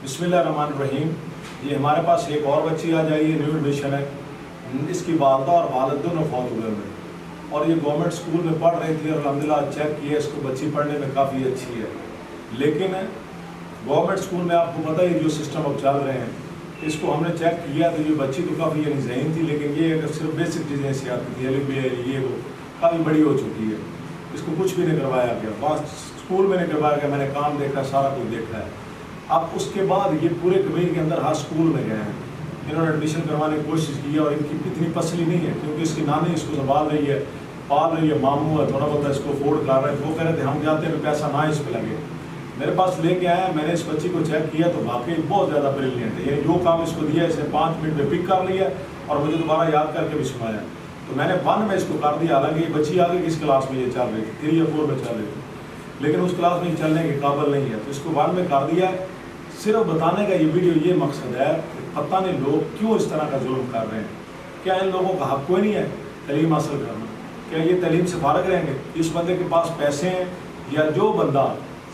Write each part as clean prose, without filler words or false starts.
बिस्मिल्लाहिर्रहमानिर्रहीम। ये हमारे पास एक और बच्ची आ जाइए, न्यू एडमिशन है। इसकी वालदा और वालिद दोनों फौत हुए हैं और ये गवर्नमेंट स्कूल में पढ़ रही थी और अल्हम्दुलिल्लाह चेक किया, इसको बच्ची पढ़ने में काफ़ी अच्छी है। लेकिन गवर्नमेंट स्कूल में आपको पता ही जो सिस्टम अब चल रहे हैं, इसको हमने चेक किया तो ये बच्ची तो काफ़ी यानी ज़हीन थी, लेकिन ये अगर सिर्फ बेसिक चीज़ें ऐसी आती थी, ये वो काफ़ी बड़ी हो चुकी है। इसको कुछ भी नहीं करवाया गया, वहाँ स्कूल में नहीं करवाया गया। मैंने काम देखा, सारा कुछ देखा है। अब उसके बाद ये पूरे कबीर के अंदर हर स्कूल में गए हैं, इन्होंने एडमिशन करवाने की कोशिश की है और इनकी इतनी पसली नहीं है क्योंकि इसकी नानी इसको संभाल रही है, पाल रही है, मामू है, थोड़ा बहुत इसको अफोर्ड कर रहे हैं। वो कह रहे थे हम जाते हैं पैसा ना इस पर लगे। मेरे पास लेके आया, मैंने इस बच्ची को चेक किया तो वाकई बहुत ज़्यादा ब्रिलियंट है। ये जो काम इसको दिया इसे 5 मिनट में पिक कर लिया और मुझे दोबारा याद करके भी सुनाया। तो मैंने 1 में इसको कर दिया। हालांकि ये बच्ची आगे किस क्लास में ये चल रही थी, 3 या 4 में चल रही थी, लेकिन उस क्लास में चलने के काबिल नहीं है, तो इसको 1 में कर दिया। सिर्फ बताने का ये वीडियो ये मकसद है कि पता नहीं लोग क्यों इस तरह का जुल्म कर रहे हैं। क्या इन लोगों का हक कोई नहीं है तलीम हासिल करना? क्या ये तलीम से फारग रहेंगे? इस बंदे के पास पैसे हैं या जो बंदा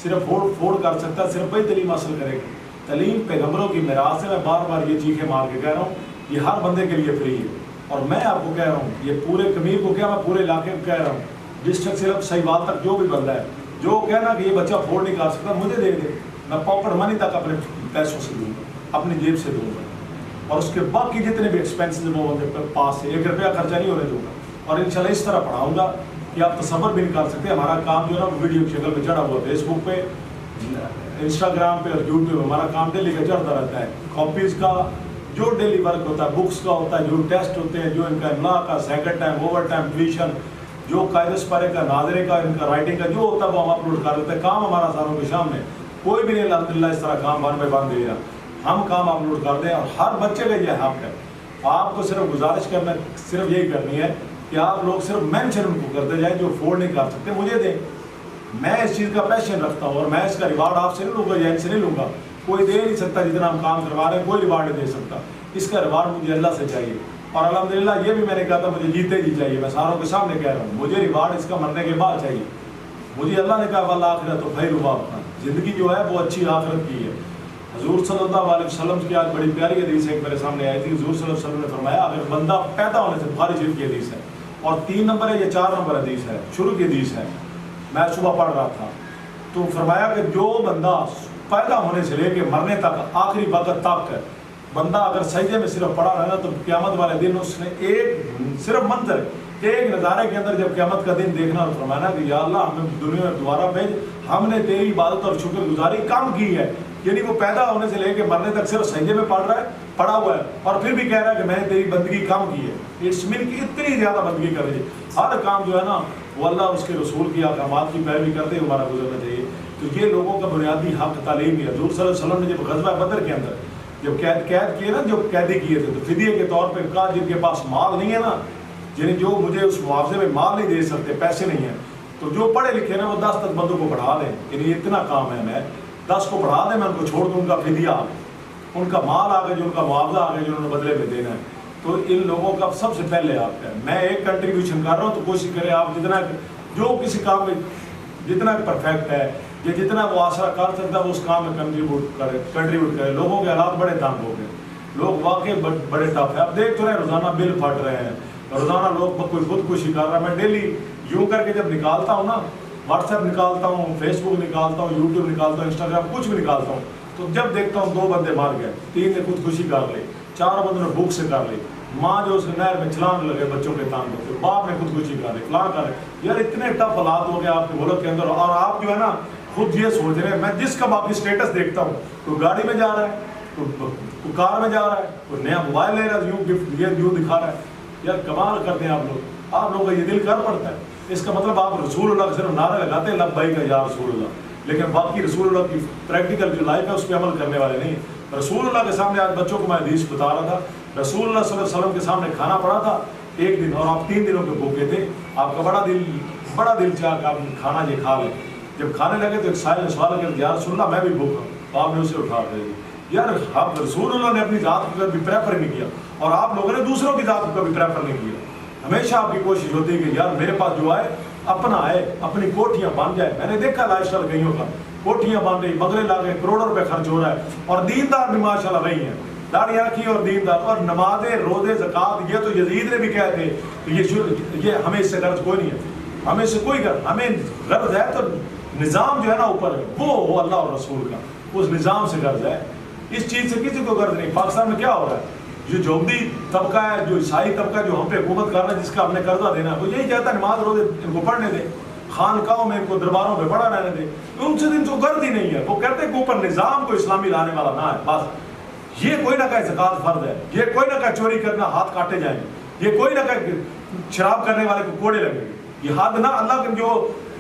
सिर्फ फोड़ कर सकता है सिर्फ वही तलीम हासिल करेगा? तलीम पैगम्बरों की मिरास है। मैं बार बार ये चीखें मार के कह रहा हूँ, ये हर बंदे के लिए फ्री है। और मैं आपको कह रहा हूँ, ये पूरे कमीर को क्या, मैं पूरे इलाके को कह रहा हूँ, डिस्ट्रिक्ट सिर्फ सहीवाल तक जो भी बंदा है जो कहना कि ये बच्चा अफोर्ड नहीं कर सकता, मुझे दे दे, मैं पॉकेट मनी तक अपने पैसों से दूंगा, अपनी जेब से दूंगा। और उसके बाकी जितने भी एक्सपेंसेस वो उनके पास से 1 रुपया खर्चा नहीं होने दूंगा। और इंशाल्लाह इस तरह पढ़ाऊंगा कि आप तसव्वुर भी नहीं कर सकते। हमारा काम जो है ना वीडियो की शक्ल में चढ़ा हुआ, फेसबुक पे, इंस्टाग्राम पे और यूट्यूब हमारा काम डेली का चढ़ता रहता है। कॉपीज़ का जो डेली वर्क होता है, बुक्स का होता है, जो टेस्ट होते हैं, जो इनका इमला का, second time, over time, tuition, जो कायदे सपारे का, नाजरे का, इनका राइटिंग का जो होता है वो हम अपलोड कर देते हैं। काम हमारा सारों के सामने, कोई भी नहीं अल्हम्दुलिल्लाह इस तरह काम 1 में 1 दे रहा। हम काम अपलोड कर दें और हर बच्चे का यह हक है। आपको सिर्फ गुजारिश करना, सिर्फ यही करनी है कि आप लोग सिर्फ मेंशन उनको करते जाएं जो अफोर्ड नहीं कर सकते, मुझे दें। मैं इस चीज़ का पैशन रखता हूँ और मैं इसका रिवार्ड आपसे नहीं लूँगा या इनसे नहीं लूँगा। कोई दे नहीं सकता जितना हम काम करवा रहे हैं, कोई रिवार्ड नहीं दे सकता। इसका रिवार्ड मुझे अल्लाह से चाहिए। और अल्हम्दुलिल्लाह ये भी मैंने कहा था मुझे जीते जी चाहिए। मैं सारों के सामने कह रहा हूँ, मुझे रिवार्ड इसका मरने के बाद चाहिए। मुझे अल्लाह ने कहा वल्लाह आखिरत तो खैर हुआ, अपना ज़िंदगी जो है वो अच्छी आखिरत की है। हुज़ूर सल्लल्लाहु अलैहि वसल्लम की आज बड़ी प्यारी हदीस एक मेरे सामने आई थी। हुज़ूर सल्लल्लाहु अलैहि वसल्लम ने फरमाया, अगर बंदा पैदा होने से, बुखारी शरीफ की हदीस है और 3 नंबर है या 4 नंबर हदीस है, शुरू की हदीस है, मैं सुबह पढ़ रहा था तो फरमाया कि जो बंदा पैदा होने से लेकर मरने तक आखिरी वक्त तक बंदा अगर सजदे में सिर्फ पड़ा रहना तो क़यामत वाले दिन उसने एक सिर्फ मंजर, एक नज़ारे के अंदर जब क़यामत का दिन देखना और फरमाना कि या अल्लाह हमें दुनिया में दोबारा भेज, हमने तेरी इबादत और शुक्रगुजारी कम की है। यानी वो पैदा होने से लेकर मरने तक सिर्फ सजदे में पड़ा हुआ है और फिर भी कह रहा है कि मैंने तेरी बंदगी कम की है। इसमें की इतनी ज़्यादा बंदगी कर रही है, हर काम जो है ना वो अल्लाह उसके रसूल की अहकामात की पैरवी करते हुए हमारा गुजरना चाहिए। तो ये लोगों का बुनियादी हक तालीम है। हुज़ूर सल्लल्लाहु अलैहि वसल्लम ने जब ग़ज़वा बदर के अंदर जब कैद किए ना, जो कैदी किए थे, तो फिदिये के तौर पर कहा जिनके पास माल नहीं है ना, जिन्हें जो मुझे उस मुआवजे में माल नहीं दे सकते, पैसे नहीं है, तो जो पढ़े लिखे ना वो 10 तक बंदों को बढ़ा दें। यानी इतना काम है, मैं 10 को बढ़ा दें, मैं उनको छोड़ दूँ, उनका फिदिया, उनका माल आ गया, जो उनका मुआवजा आ गया, जो उन्होंने बदले में देना है। तो इन लोगों का सबसे पहले आपका, मैं एक कंट्रीब्यूशन कर रहा हूँ तो कोशिश करें आप जितना, जो किसी काम में जितना परफेक्ट है या जितना वो आसरा कर सकता है वो उस काम में कंट्रीब्यूट करे। लोगों के हालात बड़े तंग हो गए, लोग वाकई बड़े टफ है। अब देख तो रहे रोज़ाना बिल फट रहे हैं, रोज़ाना लोग कोई खुदकुशी कर रहा है। मैं डेली यूँ करके जब निकालता हूँ ना, व्हाट्सएप निकालता हूँ, फेसबुक निकालता हूँ, यूट्यूब निकालता हूँ, इंस्टाग्राम, कुछ भी निकालता हूँ, तो जब देखता हूँ 2 बंदे मार गए, 3 ने खुदकुशी कर ली, 4 बंदों ने भूख से कर ली, माँ जो उस नहर में छलांग लगे बच्चों के तान को, बाप ने खुदकुशी कर ली, फलां कर रहे। यार इतने टफ हालात हो गए आपके मुल्क के अंदर और आप जो है ना खुद ये सोच रहे हैं। मैं जिसका बाकी स्टेटस देखता हूँ, तो गाड़ी में जा रहा है, तो कार में जा रहा है, तो नया मोबाइल ले रहा है, यूँ गिफ्ट यूँ दिखा रहा है। यार कमाल करते हैं आप लोगों का ये दिल कर पड़ता है। इसका मतलब आप रसूलुल्लाह सिर्फ नारे लगाते हैं लब्बैक या रसूलुल्लाह, लेकिन बाकी रसूलुल्लाह की प्रैक्टिकल जो लाइफ है उस पर अमल करने वाले नहीं। रसूलुल्लाह के सामने आज बच्चों को मैं हदीस बता रहा था, रसूलुल्लाह सल्लल्लाहु अलैहि वसल्लम के सामने खाना पड़ा था एक दिन और आप 3 दिनों के भूखे थे, आपका बड़ा दिल चाह का आप खाना ये खा लें। जब खाने लगे तो एक साहिल ने सवाल किया, या रसूलुल्लाह मैं भी भूखा हूँ, तो आपने उसे उठा दिया। यार आप रसूलुल्लाह ने अपनी ज़ात को कभी प्रेफर नहीं किया और आप लोगों ने दूसरों की ज़ात को कभी प्रेफर नहीं किया। हमेशा आपकी कोशिश होती है कि यार मेरे पास जो आए अपना आए, अपनी कोठियाँ बन जाए। मैंने देखा लाइफ स्टाइल कईयों का, کوٹھیاں بن رہی, بگلے لاگے, کروڑوں روپے خرچ ہو رہا ہے, اور دیندار بھی ماشاءاللہ وہی ہیں, داڑھی رکھی اور دیندار, اور نمازیں, روزے, زکوٰۃ, یہ تو یزید نے بھی کہا تھے یہ ہمیں اس سے غرض کوئی نہیں ہے, ہمیں اس سے کوئی غرض, ہمیں غرض ہے تو نظام جو ہے نا اوپر ہے وہ اللہ اور رسول کا, اس نظام سے غرض ہے, اس چیز سے کسی کو غرض نہیں. پاکستان میں کیا ہو رہا ہے, جو جوہدی طبقہ ہے, جو عیسائی طبقہ جو ہم پہ حکومت کر رہا ہے, جس کا ہم نے قرضہ دینا ہے, وہ یہی چاہتا ہے نماز روزے ان کو پڑھنے دیں, خانقاہوں میں ان کو درباروں پہ پڑھا رہنے دیں, ان سے ان کو غرض ہی نہیں ہے. وہ کہتے ہیں کہ اوپر نظام کو اسلامی لانے والا نہ ہے بس. یہ کوئی نہ کہے زکوٰۃ فرض ہے, یہ کوئی نہ کہے چوری کرنا ہاتھ کاٹے جائیں گے, یہ کوئی نہ کہے شراب کرنے والے کو کوڑے لگیں گے, یہ حد نہ, اللہ کا جو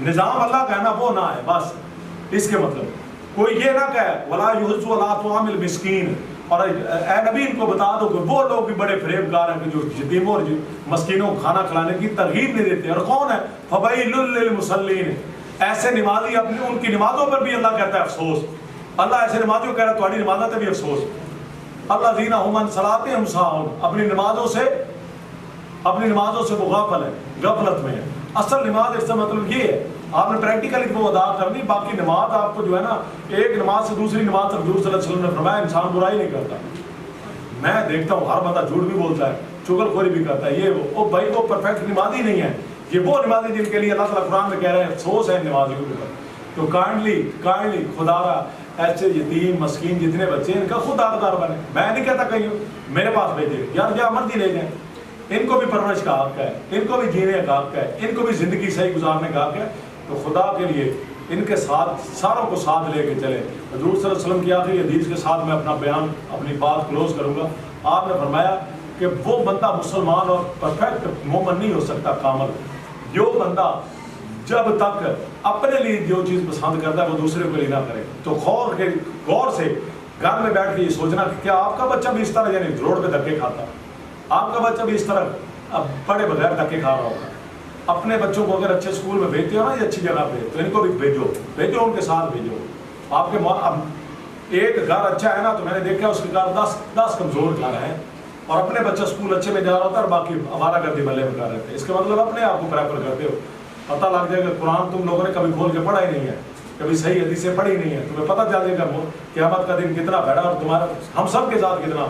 نظام اللہ کا ہے نا وہ نہ ہے بس. اس کے مطلب کوئی یہ نہ کہے ولا یحض ولا طعام المسکین, اور اے نبی ان کو بتا دو کہ وہ لوگ بھی بڑے فریب کار ہیں کہ جو یتیموں اور مسکینوں کو کھانا کھلانے کی ترغیب نہیں دیتے. اور کون ہے, فویل للمصلین, ایسے نمازی, اپنی ان کی نمازوں پر بھی اللہ کہتا ہے افسوس. اللہ ایسے نمازیوں کہہ رہا ہے تمہاری نمازوں پہ بھی افسوس. اللہ زینہ ہم عن صلاتہم ساہون, اپنی نمازوں سے وہ غافل ہے, غفلت میں ہے. اصل نماز اس کا مطلب یہ ہے, آپ نے پریکٹیکلی وہ ادا کرنی, باقی نماز آپ کو جو ہے نا ایک نماز سے دوسری نماز تک, حضور صلی اللہ علیہ وسلم نے فرمایا انسان برائی نہیں کرتا. میں دیکھتا ہوں ہر بندہ جھوٹ بھی بولتا ہے, چغل خوری بھی کرتا ہے, یہ وہ بھائی وہ پرفیکٹ نمازی نہیں ہے. یہ وہ نمازی جن کے لیے اللہ تعالیٰ قرآن میں کہہ رہے ہیں افسوس ہے نمازیوں کے اوپر. تو کائنڈلی خدا را ایسے یتیم مسکین جتنے بچے ان کا خود دار بنے. میں نہیں کہتا کہیں میرے پاس بھیجے, یار کیا مرضی لے جائیں, ان کو بھی پرورش کا حق ہے, ان کو بھی جینے کا حق ہے, ان کو بھی زندگی صحیح گزارنے کا حق ہے. تو خدا کے لیے ان کے ساتھ ساروں کو ساتھ لے کے چلے. حضور صلی اللہ علیہ وسلم کی آخری حدیث کے ساتھ میں اپنا بیان, اپنی بات کلوز کروں گا. آپ نے فرمایا کہ وہ بندہ مسلمان اور پرفیکٹ مومن نہیں ہو سکتا کامل, جو بندہ جب تک اپنے لیے جو چیز پسند کرتا ہے وہ دوسرے کو لیے نہ کرے. تو غور سے گھر میں بیٹھ کے یہ سوچنا کہ کیا آپ کا بچہ بھی اس طرح یعنی روڈ پہ دھکے کھاتا, آپ کا بچہ بھی اس طرح پڑھے بغیر دھکے کھا رہا ہوگا. اپنے بچوں کو اگر اچھے اسکول میں بھیجتے ہو نا, یہ اچھی جگہ پہ, تو ان کو بھی بھیجو ان کے ساتھ بھیجو. آپ کے ایک گھر اچھا ہے نا, تو میں نے دیکھا اس کے گھر 10 کمزور گھر ہیں, اور اپنے بچہ اسکول اچھے میں جا رہا ہوتا ہے اور باقی ہمارا گردی بلے میں کر رہے تھے. اس کا مطلب اپنے آپ کو پریفر کرتے ہو. پتہ لگ جائے گا قرآن تم لوگوں نے کبھی کھول کے پڑھا ہی نہیں ہے, کبھی صحیح حدیثیں پڑھی نہیں ہے, تمہیں پتہ چل جائے گا قیامت کا دن کتنا بھڑا, اور تمہارا ہم سب کے ساتھ کتنا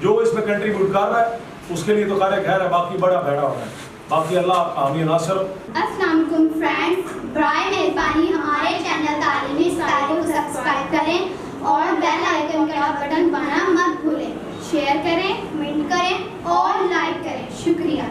جو اس میں کنٹریبیوٹ کر رہا ہے اس کے لیے تو خیر ہے, باقی بڑا بھڑا ہونا ہے. باقی اللہ آپ کا حامی ناصر. السلام علیکم فرینڈز, برائے مہربانی ہمارے چینل تعلیمی اسٹائل کو سبسکرائب کریں اور بیل آئیکن کا بٹن دبانا مت بھولیں. شیئر کریں, کمنٹ کریں اور لائک کریں. شکریہ.